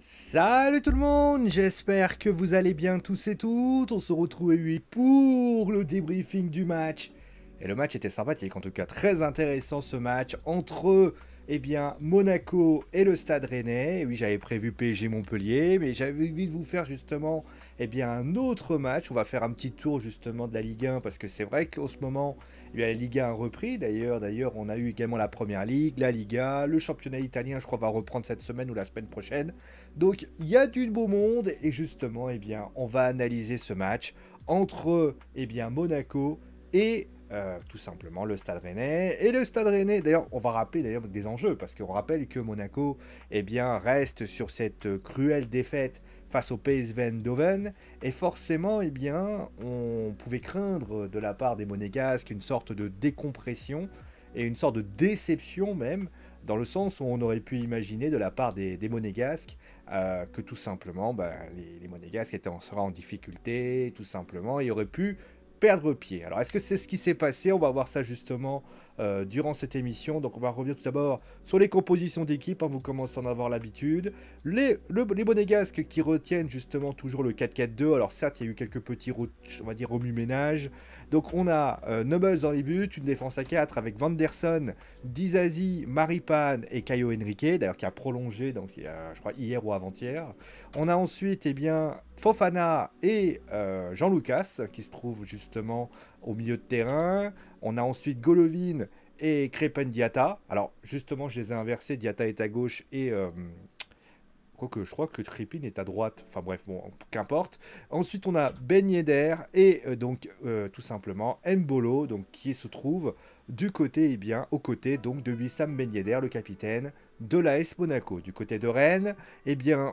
Salut tout le monde, j'espère que vous allez bien tous et toutes. On se retrouve oui, pour le débriefing du match. Et le match était sympathique, en tout cas très intéressant ce match entre Monaco et le Stade Rennais. Et oui, j'avais prévu PSG Montpellier, mais j'avais envie de vous faire justement un autre match. On va faire un petit tour justement de la Ligue 1 parce que c'est vrai qu'en ce moment, la Ligue 1 a repris. D'ailleurs, on a eu également la Première Ligue, la Liga, le championnat italien, je crois, va reprendre cette semaine ou la semaine prochaine. Donc il y a du beau monde et justement, on va analyser ce match entre Monaco et tout simplement le Stade Rennais. Et le Stade Rennais, d'ailleurs, on va rappeler d'ailleurs des enjeux parce qu'on rappelle que Monaco reste sur cette cruelle défaite face au PSV Eindhoven et forcément, on pouvait craindre de la part des Monégasques une sorte de décompression et une sorte de déception même, dans le sens où on aurait pu imaginer de la part des Monégasques que tout simplement les Monégasques seraient en difficulté, tout simplement, et auraient pu perdre pied. Alors est-ce que c'est ce qui s'est passé? On va voir ça justement durant cette émission. Donc on va revenir tout d'abord sur les compositions d'équipe, vous commencez à en avoir l'habitude. Les Monégasques qui retiennent justement toujours le 4-4-2. Alors certes, il y a eu quelques petits, on va dire, remue-ménage. Donc on a Nobles dans les buts, une défense à 4 avec Vanderson, Dizazi, Maripane et Caio Henrique, d'ailleurs qui a prolongé, donc il y a, je crois, hier ou avant-hier. On a ensuite Fofana et Jean Lucas qui se trouvent justement au milieu de terrain. On a ensuite Golovin et Crépin Diatta. Alors justement, je les ai inversés, Diatta est à gauche et quoique, je crois que Crépin est à droite. Enfin bref, bon, qu'importe. Ensuite, on a Ben Yedder et tout simplement Mbolo, donc qui se trouve du côté, aux côtés donc de Wissam Ben Yedder, le capitaine de l'AS Monaco. Du côté de Rennes,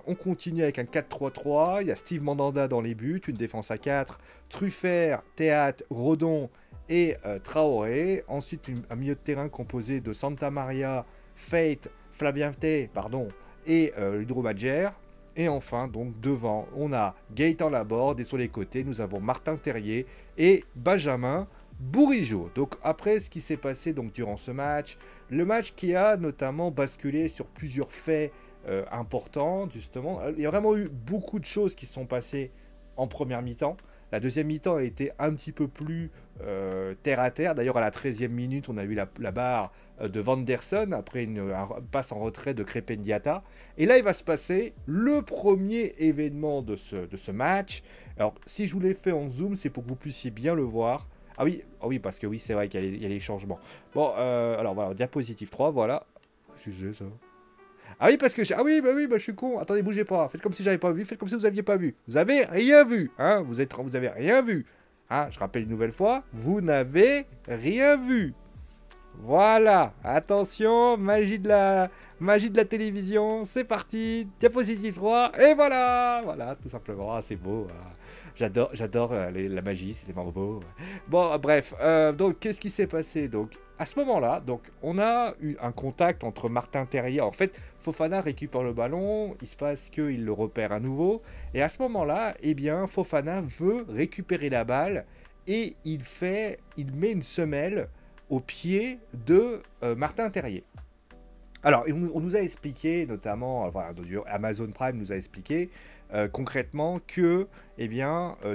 on continue avec un 4-3-3. Il y a Steve Mandanda dans les buts, une défense à 4, Truffert, Théâtre, Rodon et Traoré. Ensuite, un milieu de terrain composé de Santa Maria, Fate, Flabiante, pardon, et Ludro Madjer. Et enfin, donc devant, on a Gaëtan Laborde et sur les côtés, nous avons Martin Terrier et Benjamin Bourigeaud. Donc après ce qui s'est passé donc durant ce match, le match qui a notamment basculé sur plusieurs faits importants, justement. Il y a vraiment eu beaucoup de choses qui se sont passées en première mi-temps. La deuxième mi-temps a été un petit peu plus terre à terre. D'ailleurs, à la 13e minute, on a eu la barre de Vanderson après un passe en retrait de Crépin Diatta. Et là, il va se passer le premier événement de ce match. Alors, si je vous l'ai fait en zoom, c'est pour que vous puissiez bien le voir. Ah oui, parce que oui, c'est vrai qu'il y a les changements. Bon, alors voilà, diapositive 3, voilà. Excusez ça. Ah oui, parce que ah oui, je suis con. Attendez, bougez pas. Faites comme si j'avais pas vu. Faites comme si vous aviez pas vu. Vous avez rien vu, hein. Vous avez rien vu. Hein, je rappelle une nouvelle fois, vous n'avez rien vu. Voilà. Attention, magie de la télévision. C'est parti. Diapositive 3 et voilà, tout simplement. Ah, c'est beau. J'adore la magie, c'est vraiment beau. Bon, bref, donc qu'est-ce qui s'est passé? Donc à ce moment-là, donc on a eu un contact entre Martin Terrier. En fait, Fofana récupère le ballon, il se passe qu'il le repère à nouveau, et à ce moment-là, Fofana veut récupérer la balle et il met une semelle au pied de Martin Terrier. Alors, on nous a expliqué, notamment, enfin, Amazon Prime nous a expliqué concrètement que,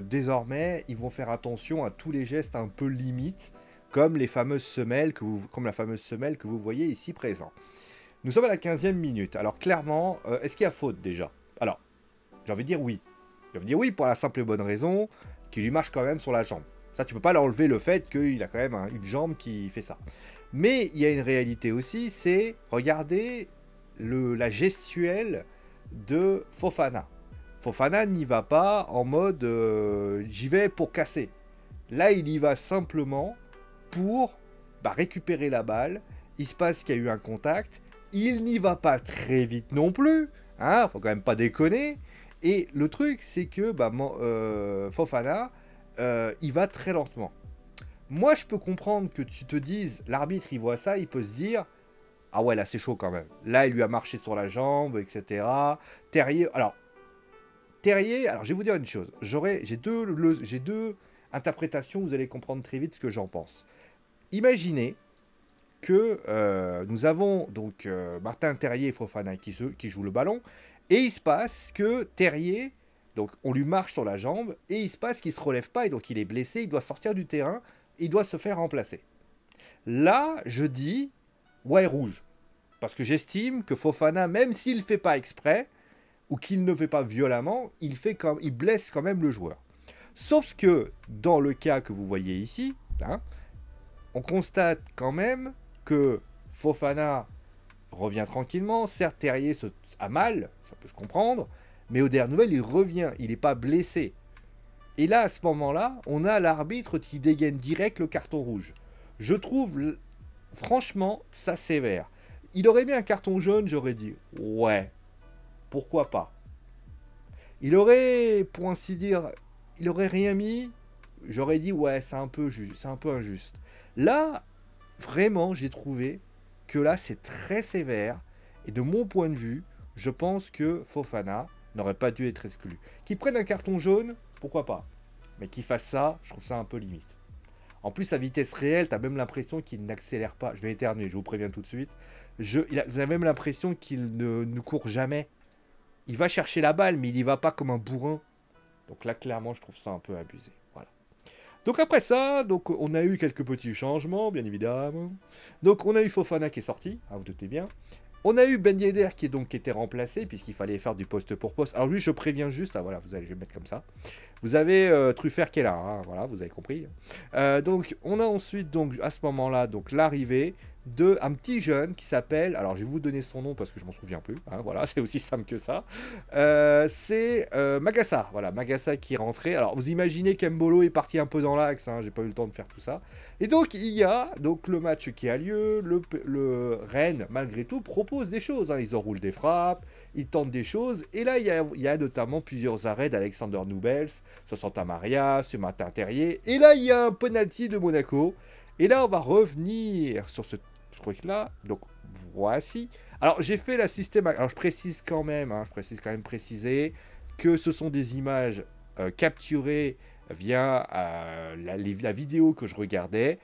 désormais, ils vont faire attention à tous les gestes un peu limites, comme la fameuse semelle que vous voyez ici présent. Nous sommes à la 15e minute. Alors, clairement, est-ce qu'il y a faute déjà? Alors, j'ai envie de dire oui. J'ai envie de dire oui pour la simple et bonne raison qu'il lui marche quand même sur la jambe. Ça, tu peux pas l'enlever le fait qu'il a quand même une jambe qui fait ça. Mais il y a une réalité aussi, c'est, regardez la gestuelle de Fofana. Fofana n'y va pas en mode j'y vais pour casser. Là, il y va simplement pour récupérer la balle. Il se passe qu'il y a eu un contact. Il n'y va pas très vite non plus. Hein, faut quand même pas déconner. Et le truc, c'est que Fofana, il va très lentement. Moi, je peux comprendre que tu te dises, l'arbitre, il voit ça, il peut se dire, ah ouais, là, c'est chaud quand même. Là, il lui a marché sur la jambe, etc. Terrier, alors, je vais vous dire une chose. J'ai deux interprétations, vous allez comprendre très vite ce que j'en pense. Imaginez que nous avons donc Martin Terrier et Fofana qui jouent le ballon, Et il se passe que Terrier, donc on lui marche sur la jambe, et il se passe qu'il ne se relève pas, et donc il est blessé, il doit sortir du terrain, il doit se faire remplacer. Là, je dis, ouais, rouge. Parce que j'estime que Fofana, même s'il ne fait pas exprès, ou qu'il ne fait pas violemment, il blesse quand même le joueur. Sauf que, dans le cas que vous voyez ici, hein, on constate quand même que Fofana revient tranquillement. Certes, Terrier a mal, ça peut se comprendre, mais aux dernières nouvelles, il revient, il n'est pas blessé. Et là, à ce moment-là, on a l'arbitre qui dégaine direct le carton rouge. Je trouve, franchement, ça sévère. Il aurait mis un carton jaune, j'aurais dit, ouais, pourquoi pas. Il aurait, pour ainsi dire, il aurait rien mis, j'aurais dit, ouais, c'est un peu injuste. Là, vraiment, j'ai trouvé que là, c'est très sévère. Et de mon point de vue, je pense que Fofana n'aurait pas dû être exclu. Qu'il prenne un carton jaune, pourquoi pas. Mais qu'il fasse ça, je trouve ça un peu limite. En plus, à vitesse réelle, tu as même l'impression qu'il n'accélère pas. Je vais éternuer, je vous préviens tout de suite. Vous avez même l'impression qu'il ne court jamais. Il va chercher la balle, mais il y va pas comme un bourrin. Donc là, clairement, je trouve ça un peu abusé. Voilà. Donc après ça, donc on a eu quelques petits changements, bien évidemment. Donc on a eu Fofana qui est sorti, hein, vous doutez bien. On a eu Ben Yedder qui était remplacé, puisqu'il fallait faire du poste pour poste. Alors lui, je préviens juste, ah, voilà, je vais le mettre comme ça. Vous avez Truffert qui est là, hein, voilà, vous avez compris. Donc on a ensuite, donc, à ce moment-là, donc l'arrivée d'un petit jeune qui s'appelle, alors je vais vous donner son nom parce que je m'en souviens plus, hein, voilà, c'est aussi simple que ça. C'est Magassa, voilà, Magassa qui est rentré. Alors vous imaginez qu'Embolo est parti un peu dans l'axe, hein, j'ai pas eu le temps de faire tout ça. Et donc il y a donc le match qui a lieu, le Rennes malgré tout propose des choses, hein, ils enroulent des frappes, ils tentent des choses, et là il y a notamment plusieurs arrêts d'Alexander Noubels, sur Santa Maria, sur Martin Terrier, et là il y a un penalty de Monaco, et là on va revenir sur ce truc-là. Donc voici. Alors j'ai fait la système. Alors je précise quand même, hein, préciser que ce sont des images capturées via la vidéo que je regardais.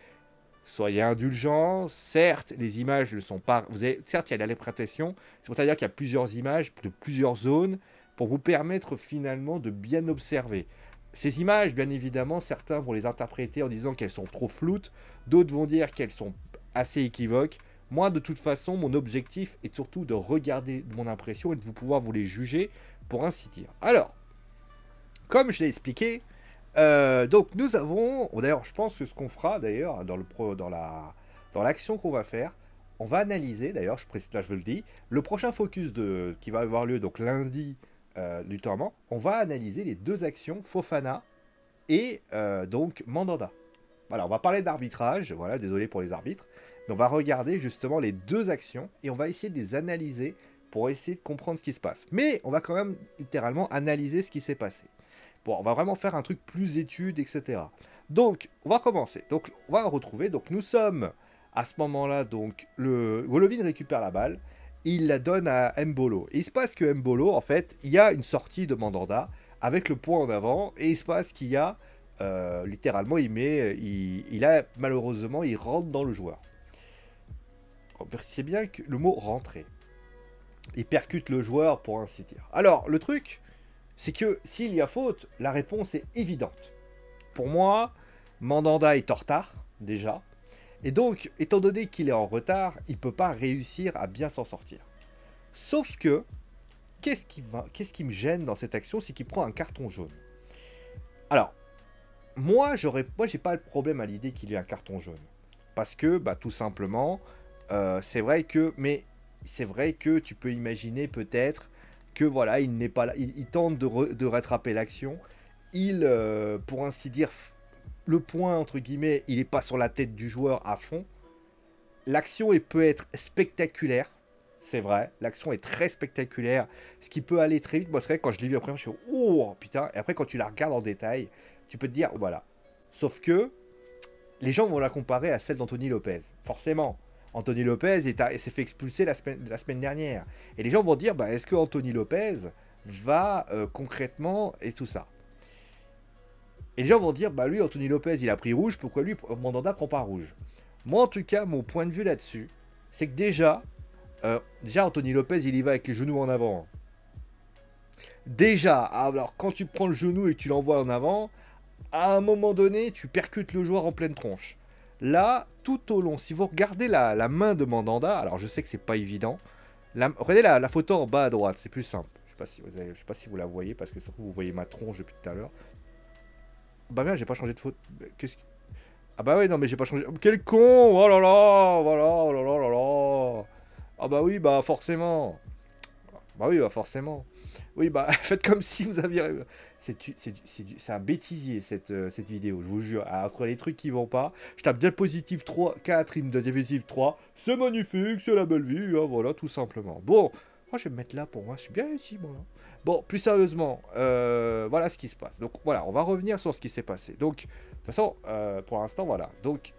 Soyez indulgents. Certes, les images ne sont pas. Certes, il y a l'interprétation. C'est-à-dire qu'il y a plusieurs images de plusieurs zones pour vous permettre finalement de bien observer. Ces images, bien évidemment, certains vont les interpréter en disant qu'elles sont trop floutes, d'autres vont dire qu'elles sont assez équivoques. Moi, de toute façon, mon objectif est surtout de regarder mon impression et de pouvoir vous les juger, pour ainsi dire. Alors, comme je l'ai expliqué, donc nous avons, d'ailleurs, je pense que ce qu'on fera d'ailleurs dans l'action qu'on va faire, on va analyser, d'ailleurs, là je vous le dis, le prochain focus qui va avoir lieu donc lundi du tournament, on va analyser les deux actions Fofana et donc Mandanda. Voilà, on va parler d'arbitrage, voilà, désolé pour les arbitres, mais on va regarder justement les deux actions et on va essayer de les analyser pour essayer de comprendre ce qui se passe. Mais on va quand même littéralement analyser ce qui s'est passé. Bon, on va vraiment faire un truc plus étude, etc. Donc, on va commencer. Donc, on va retrouver, donc nous sommes à ce moment-là, donc Golovin récupère la balle, il la donne à Mbolo. Et il se passe que Mbolo, en fait, il y a une sortie de Mandanda avec le point en avant, et il se passe qu'il y a littéralement, il a malheureusement, il rentre dans le joueur. C'est bien que le mot rentrer. Il percute le joueur pour ainsi dire. Alors, le truc, c'est que s'il y a faute, la réponse est évidente. Pour moi, Mandanda est en retard, déjà. Et donc, étant donné qu'il est en retard, il ne peut pas réussir à bien s'en sortir. Sauf que, qu'est-ce qui me gêne dans cette action, c'est qu'il prend un carton jaune. Alors, moi, j'ai pas le problème à l'idée qu'il ait un carton jaune. Parce que, bah, tout simplement, c'est vrai que tu peux imaginer peut-être que voilà, il n'est pas là, il tente de rattraper l'action. Pour ainsi dire, le point entre guillemets, il n'est pas sur la tête du joueur à fond. L'action peut être spectaculaire, c'est vrai. L'action est très spectaculaire, ce qui peut aller très vite. Moi, c'est vrai, quand je l'ai vu après, je me suis dit, oh putain. Et après, quand tu la regardes en détail, tu peux te dire, voilà. Sauf que les gens vont la comparer à celle d'Anthony Lopez. Forcément, Anthony Lopez s'est fait expulser la semaine dernière. Et les gens vont dire, bah, est-ce que Anthony Lopez va concrètement et tout ça. Et les gens vont dire, bah lui, Anthony Lopez, il a pris rouge, pourquoi lui, Mandanda prend pas rouge? Moi, en tout cas, mon point de vue là-dessus, c'est que déjà, Anthony Lopez, il y va avec les genoux en avant. déjà, alors quand tu prends le genou et que tu l'envoies en avant, à un moment donné, tu percutes le joueur en pleine tronche. Là, tout au long, si vous regardez la main de Mandanda, alors je sais que c'est pas évident. Regardez la photo en bas à droite, c'est plus simple. Je sais pas si vous la voyez, parce que ça se trouve, vous voyez ma tronche depuis tout à l'heure. Bah merde, j'ai pas changé de photo. Ah bah ouais, non mais j'ai pas changé. Quel con! Oh là là! Voilà, oh là là oh là là! Ah bah oui, bah forcément. Bah oui, bah forcément. Oui, bah faites comme si vous aviez... C'est un bêtisier cette vidéo, je vous jure. Ah, entre les trucs qui vont pas, je tape diapositive 3, 4, il me donne diapositive 3. C'est magnifique, c'est la belle vie, hein, voilà, tout simplement. Bon, moi je vais me mettre là pour moi, je suis bien ici, moi. Bon, plus sérieusement, voilà ce qui se passe. Donc voilà, on va revenir sur ce qui s'est passé. Donc, de toute façon, pour l'instant, voilà. Donc,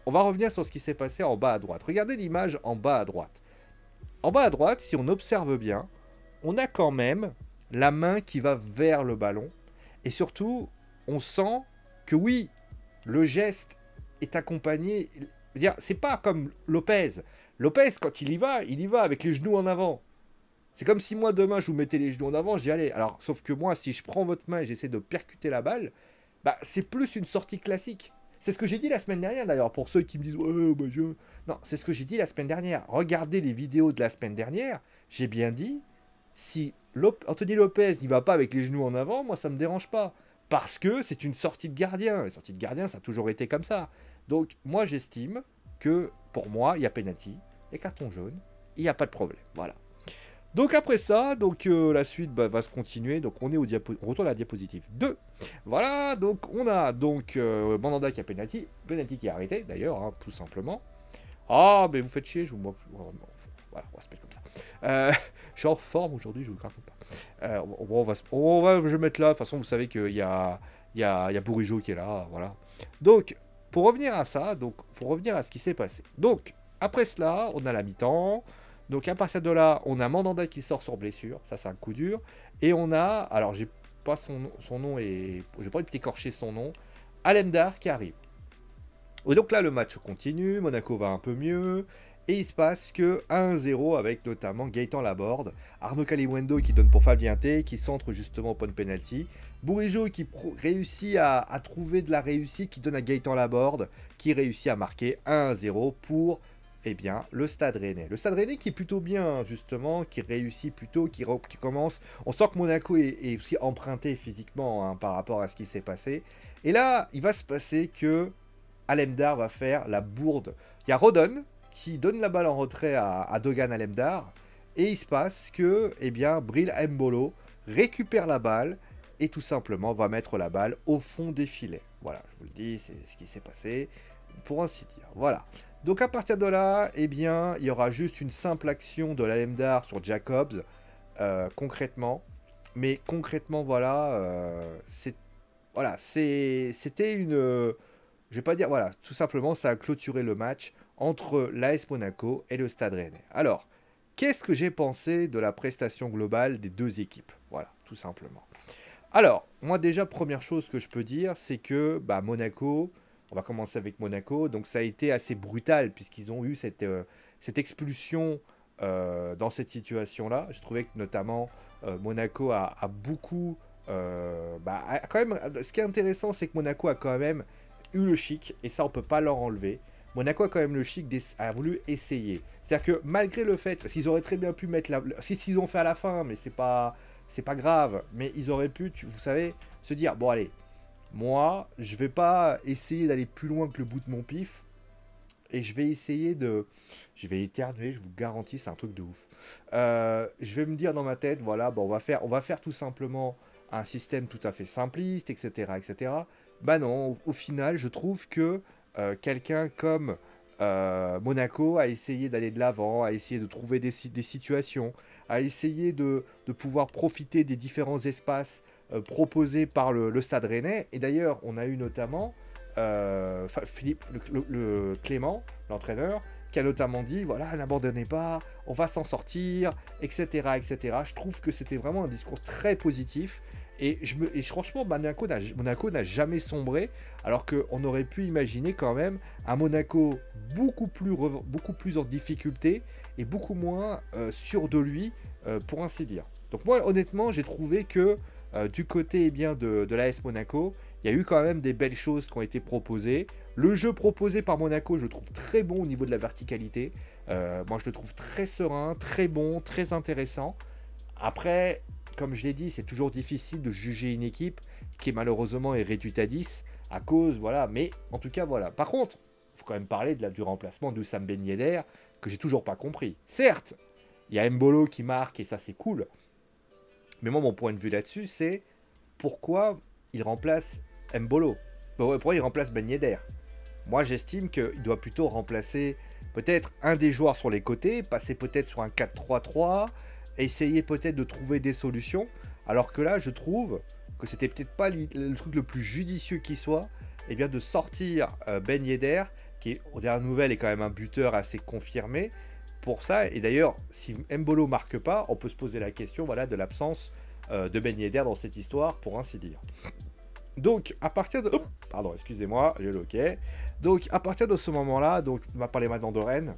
on va revenir sur ce qui s'est passé en bas à droite. Regardez l'image en bas à droite. En bas à droite, si on observe bien, on a quand même la main qui va vers le ballon. Et surtout, on sent que oui, le geste est accompagné. C'est pas comme Lopez. Lopez, quand il y va avec les genoux en avant. C'est comme si moi, demain, je vous mettais les genoux en avant, j'y allais. Alors, sauf que moi, si je prends votre main et j'essaie de percuter la balle, bah, c'est plus une sortie classique. C'est ce que j'ai dit la semaine dernière, d'ailleurs, pour ceux qui me disent ouais, bah, je... Non, c'est ce que j'ai dit la semaine dernière. Regardez les vidéos de la semaine dernière. J'ai bien dit, si Anthony Lopez n'y va pas avec les genoux en avant, moi, ça ne me dérange pas. Parce que c'est une sortie de gardien. Les sorties de gardien, ça a toujours été comme ça. Donc, moi, j'estime que, pour moi, il y a penalty et carton jaune. Il n'y a pas de problème. Voilà. Donc après ça, la suite va se continuer. Donc on est on retourne à la diapositive 2. Voilà, donc on a Mandanda qui a penalty qui a arrêté d'ailleurs, hein, tout simplement. Ah, mais vous faites chier, je vous... Voilà, on va se mettre comme ça. Je suis en forme aujourd'hui, je vous raconte pas. Je vais mettre là, de toute façon vous savez qu'il y a Bourigeau qui est là, voilà. Donc, pour revenir à ça, pour revenir à ce qui s'est passé. Donc, après cela, on a la mi-temps. Donc à partir de là, on a Mandanda qui sort sur blessure, ça c'est un coup dur. Et on a, alors j'ai pas son nom et j'ai pas envie d'écorcher son nom, Alemdar qui arrive. Et donc là le match continue, Monaco va un peu mieux. Et il se passe que 1-0 avec notamment Gaëtan Laborde, Arnaud Calimundo qui donne pour Fabien T, qui centre justement au point de penalty. Bourigeau qui réussit à trouver de la réussite, qui donne à Gaëtan Laborde, qui réussit à marquer 1-0 pour... Eh bien, le Stade Rennais. Le Stade Rennais qui est plutôt bien, justement, qui réussit plutôt, qui commence. On sent que Monaco est aussi emprunté physiquement, hein, par rapport à ce qui s'est passé. Et là, il va se passer que Alemdar va faire la bourde. Il y a Rodon qui donne la balle en retrait à Dogan Alemdar. Et il se passe que, eh bien, Bril Mbolo récupère la balle et tout simplement va mettre la balle au fond des filets. Voilà, je vous le dis, c'est ce qui s'est passé, pour ainsi dire. Voilà. Donc à partir de là, eh bien, il y aura juste une simple action de l'Alemdar sur Jacobs, concrètement. Mais concrètement, voilà, c'était une... je vais pas dire, voilà, tout simplement, ça a clôturé le match entre l'AS Monaco et le Stade Rennais. Alors, qu'est-ce que j'ai pensé de la prestation globale des deux équipes? Voilà, tout simplement. Alors, moi déjà, première chose que je peux dire, c'est que Monaco... On va commencer avec Monaco. Donc ça a été assez brutal puisqu'ils ont eu cette expulsion dans cette situation-là. J'ai trouvé que notamment Monaco a beaucoup... quand même, ce qui est intéressant, c'est que Monaco a quand même eu le chic, et ça on peut pas leur enlever. Monaco a quand même le chic, a voulu essayer. C'est-à-dire que malgré le fait, parce qu'ils auraient très bien pu mettre si ils ont fait à la fin, mais c'est pas grave, mais ils auraient pu, vous savez, se dire, bon allez, moi, je vais pas essayer d'aller plus loin que le bout de mon pif. Et je vais essayer de... Je vais éternuer, je vous garantis, c'est un truc de ouf. Je vais me dire dans ma tête, voilà, on va faire tout simplement un système tout à fait simpliste, etc. etc. Bah non, au final, je trouve que quelqu'un comme Monaco a essayé d'aller de l'avant, a essayé de trouver des situations, a essayé de pouvoir profiter des différents espaces proposé par le Stade Rennais. Et d'ailleurs, on a eu notamment Philippe Clément, l'entraîneur, qui a notamment dit, voilà, n'abandonnez pas, on va s'en sortir, etc., etc. Je trouve que c'était vraiment un discours très positif. Et franchement, Monaco n'a jamais sombré, alors qu'on aurait pu imaginer quand même un Monaco beaucoup plus en difficulté et beaucoup moins sûr de lui, pour ainsi dire. Donc moi, honnêtement, j'ai trouvé que du côté de l'AS Monaco, il y a eu quand même des belles choses qui ont été proposées. Le jeu proposé par Monaco, je le trouve très bon au niveau de la verticalité. Moi, je le trouve très serein, très bon, très intéressant. Après, comme je l'ai dit, c'est toujours difficile de juger une équipe qui malheureusement est réduite à 10 à cause, voilà. Mais en tout cas, voilà. Par contre, il faut quand même parler du remplacement d'Oussam Ben Yedder, que j'ai toujours pas compris. Certes, il y a Mbolo qui marque et ça c'est cool. Mais moi, mon point de vue là-dessus, c'est pourquoi il remplace Mbolo. Pourquoi il remplace Ben Yedder. Moi, j'estime qu'il doit plutôt remplacer peut-être un des joueurs sur les côtés, passer peut-être sur un 4-3-3, essayer peut-être de trouver des solutions. Alors que là, je trouve que c'était peut-être pas le truc le plus judicieux qui soit, et bien de sortir Ben Yedder, qui, aux dernières nouvelles, est quand même un buteur assez confirmé pour ça. Et d'ailleurs, si Mbolo marque pas, on peut se poser la question, voilà, de l'absence de Ben Yedder dans cette histoire, pour ainsi dire. Donc, à partir de... pardon, excusez-moi, j'ai le OK. Donc, à partir de ce moment-là, donc, on va parler maintenant de Rennes.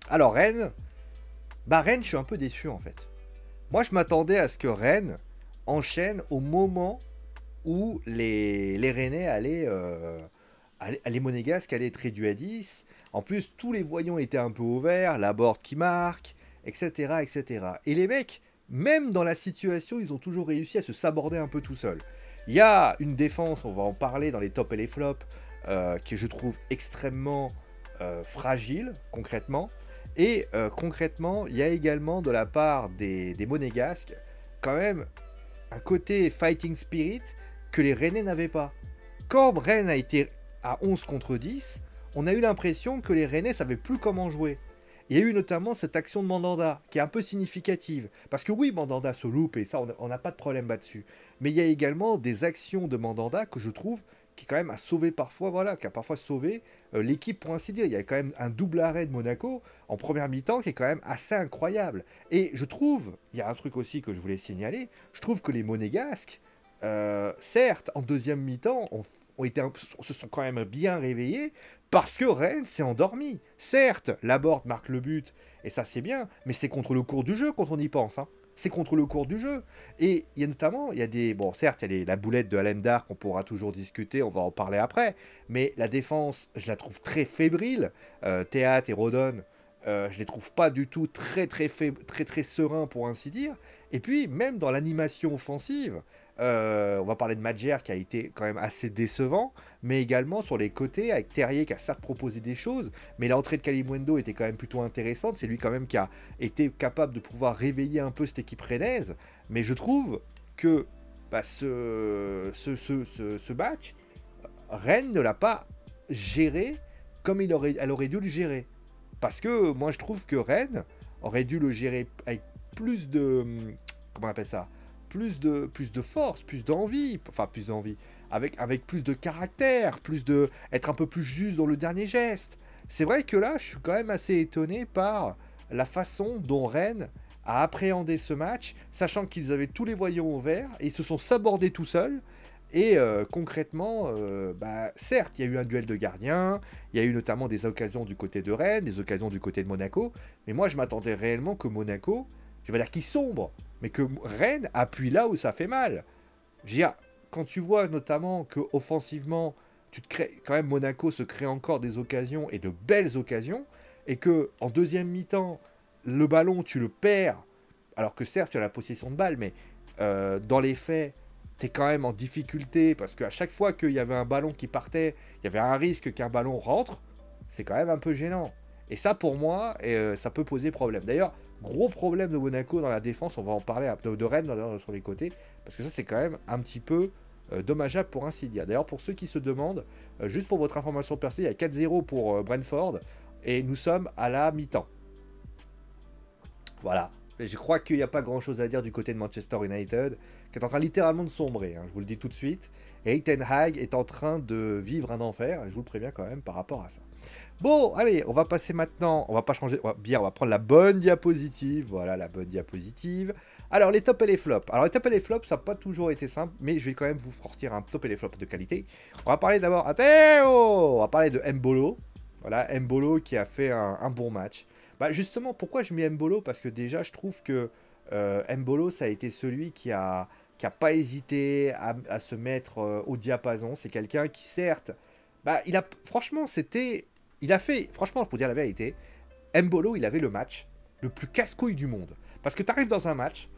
Alors, Rennes, Rennes, je suis un peu déçu, en fait. Moi, je m'attendais à ce que Rennes enchaîne au moment où les Rennais les Monégasques allaient être réduits à 10. En plus, tous les voyants étaient un peu ouverts, Laborde qui marque, etc., etc. Et les mecs, même dans la situation, ils ont toujours réussi à se saborder un peu tout seuls. Il y a une défense, on va en parler dans les tops et les flops, que je trouve extrêmement fragile, concrètement. Et concrètement, il y a également de la part des Monégasques, quand même, un côté fighting spirit que les Rennais n'avaient pas. Quand Rennes a été à 11 contre 10, on a eu l'impression que les Rennais ne savaient plus comment jouer. Il y a eu notamment cette action de Mandanda, qui est un peu significative. Parce que oui, Mandanda se loupe, et ça, on n'a pas de problème là-dessus. Mais il y a également des actions de Mandanda que je trouve qui quand même a sauvé parfois, voilà, qui a parfois sauvé l'équipe pour ainsi dire. Il y a quand même un double arrêt de Monaco en première mi-temps qui est quand même assez incroyable. Et je trouve, il y a un truc aussi que je voulais signaler, je trouve que les Monégasques, certes, en deuxième mi-temps, se sont quand même bien réveillés parce que Rennes s'est endormi. Certes, Laborde marque le but, et ça c'est bien, mais c'est contre le cours du jeu quand on y pense. Hein. C'est contre le cours du jeu. Et il y a notamment, il y a des... Bon, certes, il y a la boulette de Alemdar qu'on pourra toujours discuter, on va en parler après, mais la défense, je la trouve très fébrile. Théâtre et Rodon, je les trouve pas du tout très sereins pour ainsi dire. Et puis, même dans l'animation offensive, on va parler de Madjer qui a été quand même assez décevant, mais également sur les côtés avec Terrier qui a certes proposé des choses, mais l'entrée de Kalimundo était quand même plutôt intéressante. C'est lui quand même qui a été capable de pouvoir réveiller un peu cette équipe rennaise. Mais je trouve que ce match, Rennes ne l'a pas géré comme elle aurait dû le gérer. Parce que moi je trouve que Rennes aurait dû le gérer avec plus de... Comment on appelle ça, plus de force, plus d'envie, avec plus de caractère, être un peu plus juste dans le dernier geste. C'est vrai que là, je suis quand même assez étonné par la façon dont Rennes a appréhendé ce match, sachant qu'ils avaient tous les voyants ouverts, et ils se sont sabordés tout seuls. Et concrètement, certes, il y a eu un duel de gardiens, il y a eu notamment des occasions du côté de Rennes, des occasions du côté de Monaco, mais moi je m'attendais réellement que Monaco, je vais dire qu'il sombre, mais que Rennes appuie là où ça fait mal. Je veux dire, quand tu vois notamment que offensivement, quand même Monaco se crée encore des occasions et de belles occasions, et que en deuxième mi-temps, le ballon tu le perds, alors que certes tu as la possession de balle, mais dans les faits, tu es quand même en difficulté parce qu'à chaque fois qu'il y avait un ballon qui partait, il y avait un risque qu'un ballon rentre, c'est quand même un peu gênant. Et ça pour moi, ça peut poser problème. D'ailleurs, gros problème de Monaco dans la défense, on va en parler de Rennes sur les côtés, parce que ça c'est quand même un petit peu dommageable pour ainsi dire. D'ailleurs, pour ceux qui se demandent, juste pour votre information personnelle, il y a 4-0 pour Brentford, et nous sommes à la mi-temps. Voilà. Je crois qu'il n'y a pas grand chose à dire du côté de Manchester United, qui est en train littéralement de sombrer, hein, je vous le dis tout de suite. Et Ten Hag est en train de vivre un enfer, et je vous le préviens quand même par rapport à ça. Bon, allez, on va passer maintenant, on va pas changer, on va prendre la bonne diapositive, voilà la bonne diapositive. Alors, les tops et les flops. Alors, les tops et les flops, ça n'a pas toujours été simple, mais je vais quand même vous sortir un top et les flops de qualité. On va parler d'abord, on va parler de Mbolo. Voilà, Mbolo qui a fait un bon match. Justement, pourquoi je mets Mbolo? Parce que déjà, je trouve que Mbolo, ça a été celui qui a pas hésité à se mettre au diapason. C'est quelqu'un qui, certes, bah, franchement, franchement, pour dire la vérité, Mbolo, il avait le match le plus casse-couille du monde. Parce que tu arrives dans un match,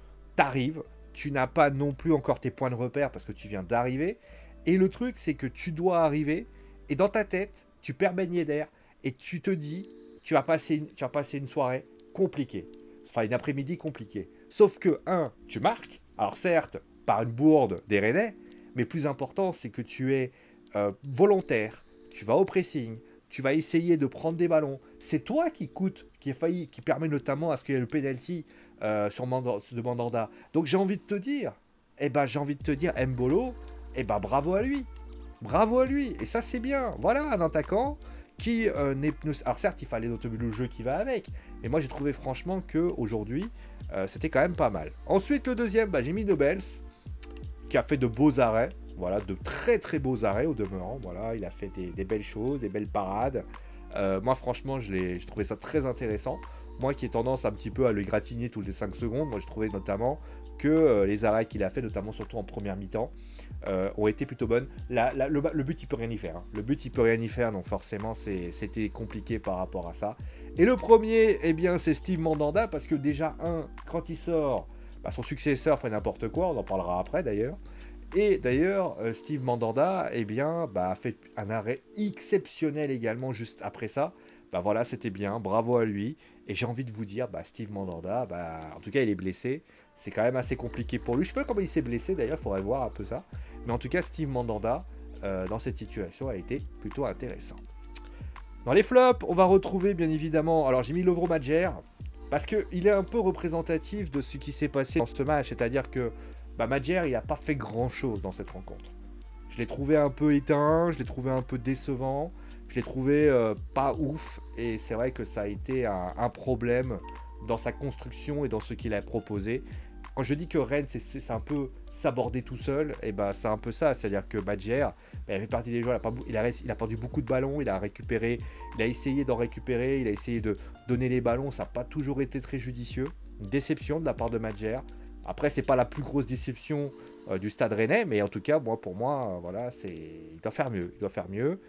tu n'as pas non plus encore tes points de repère parce que tu viens d'arriver. Et le truc, c'est que tu dois arriver, et dans ta tête, tu perds Ben Yedder, et tu te dis, tu vas passer une soirée compliquée. Enfin, une après-midi compliquée. Sauf que, tu marques, alors certes, par une bourde des Rennais, mais plus important, c'est que tu es volontaire, tu vas au pressing, tu vas essayer de prendre des ballons. C'est toi qui permet notamment à ce qu'il y ait le penalty de Mandanda. Donc j'ai envie de te dire, Mbolo, bravo à lui. Bravo à lui. Et ça, c'est bien. Voilà un attaquant qui alors certes, il fallait noter le jeu qui va avec. Mais moi, j'ai trouvé franchement qu'aujourd'hui, c'était quand même pas mal. Ensuite, le deuxième, Jimmy Nobles, qui a fait de beaux arrêts. Voilà, de très très beaux arrêts au demeurant. Voilà, il a fait des belles choses, des belles parades. Moi, franchement, j'ai trouvé ça très intéressant. Moi qui ai tendance un petit peu à le gratigner toutes les 5 secondes, moi je trouvais notamment que les arrêts qu'il a fait, notamment surtout en première mi-temps, ont été plutôt bonnes. Le but, il peut rien y faire. Hein. Le but, il peut rien y faire, donc forcément, c'était compliqué par rapport à ça. Et le premier, eh bien, c'est Steve Mandanda, parce que déjà, quand il sort, son successeur fait n'importe quoi, on en parlera après d'ailleurs. Et d'ailleurs, Steve Mandanda, eh bien, a fait un arrêt exceptionnel également juste après ça. Voilà, c'était bien, bravo à lui. Et j'ai envie de vous dire, Steve Mandanda, en tout cas, il est blessé. C'est quand même assez compliqué pour lui. Je sais pas comment il s'est blessé d'ailleurs, il faudrait voir un peu ça. Mais en tout cas, Steve Mandanda, dans cette situation, a été plutôt intéressant. Dans les flops, on va retrouver bien évidemment. Alors, j'ai mis Lovro Madjer parce qu'il est un peu représentatif de ce qui s'est passé dans ce match. C'est-à-dire que Madjer, il n'a pas fait grand-chose dans cette rencontre. Je l'ai trouvé un peu éteint, je l'ai trouvé un peu décevant, je l'ai trouvé pas ouf. Et c'est vrai que ça a été un problème dans sa construction et dans ce qu'il a proposé. Quand je dis que Rennes, c'est un peu s'aborder tout seul, et c'est un peu ça. C'est-à-dire que Madjer, il fait partie des joueurs, il a perdu beaucoup de ballons, il a essayé d'en récupérer, il a essayé de donner les ballons, ça n'a pas toujours été très judicieux. Une déception de la part de Madjer. Après, c'est pas la plus grosse déception du Stade Rennais, mais en tout cas, pour moi, voilà, il doit faire mieux. Il doit faire mieux.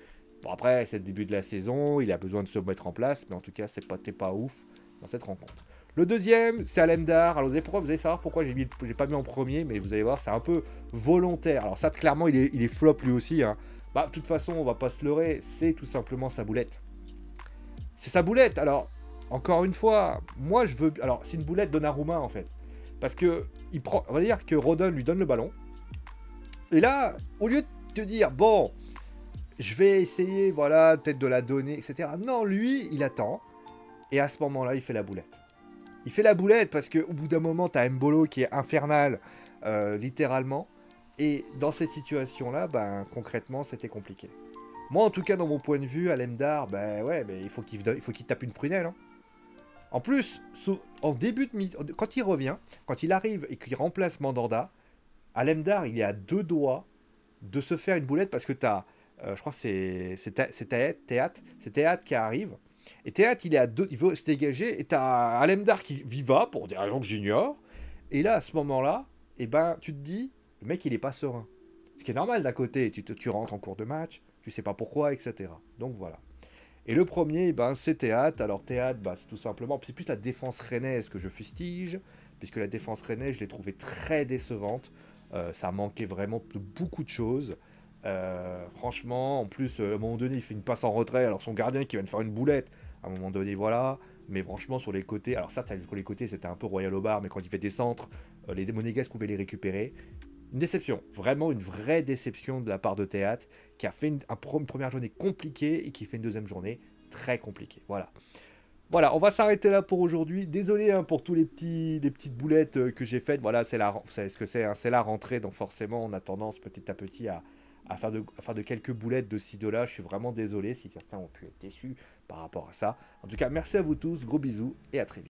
Bon, après, c'est le début de la saison, il a besoin de se mettre en place, mais en tout cas, t'es pas ouf dans cette rencontre. Le deuxième, c'est Alemdar. Alors, vous allez savoir pourquoi j'ai pas mis en premier, mais vous allez voir, c'est un peu volontaire. Alors, ça, clairement, il est flop lui aussi. Hein. De toute façon, on va pas se leurrer, c'est tout simplement sa boulette. C'est sa boulette. Alors, encore une fois, moi, je veux. Alors, c'est une boulette Donnarumma, en fait. Parce que, on va dire que Rodon lui donne le ballon. Et là, au lieu de te dire, bon, je vais essayer, voilà, peut-être de la donner, etc. Non, lui, il attend. Et à ce moment-là, il fait la boulette. Il fait la boulette parce qu'au bout d'un moment, tu as Mbolo qui est infernal, littéralement. Et dans cette situation-là, concrètement, c'était compliqué. Moi, en tout cas, dans mon point de vue, Alemdar, il faut qu'il tape une prunelle. Hein. En plus, en début de quand il revient, quand il arrive et qu'il remplace Mandanda, Alemdar, il est à 2 doigts de se faire une boulette parce que tu as, je crois que c'est Théâtre qui arrive. Et Théâtre, il veut se dégager. Et tu as Alemdar qui va pour des raisons que j'ignore. Et là, à ce moment-là, tu te dis, le mec, il est pas serein. Ce qui est normal d'un côté. Tu rentres en cours de match, tu sais pas pourquoi, etc. Donc voilà. Et le premier, c'est Théâtre. Alors Théâtre, c'est tout simplement, c'est plus la défense rennaise que je fustige, puisque la défense rennaise, je l'ai trouvée très décevante. Ça manquait vraiment de beaucoup de choses. Franchement, en plus, à un moment donné, il fait une passe en retrait. Alors son gardien qui vient de faire une boulette, à un moment donné, voilà. Mais franchement, sur les côtés, alors ça, sur les côtés, c'était un peu Royal au bar, mais quand il fait des centres, les Monégasques pouvaient les récupérer. Une déception, vraiment une vraie déception de la part de Théâtre, qui a fait une première journée compliquée et qui fait une deuxième journée très compliquée. Voilà. Voilà, on va s'arrêter là pour aujourd'hui. Désolé pour tous les petites boulettes que j'ai faites. Voilà, vous savez ce que c'est, hein, c'est la rentrée, donc forcément on a tendance petit à petit à faire de quelques boulettes de ci, de là. Je suis vraiment désolé si certains ont pu être déçus par rapport à ça. En tout cas, merci à vous tous, gros bisous et à très vite.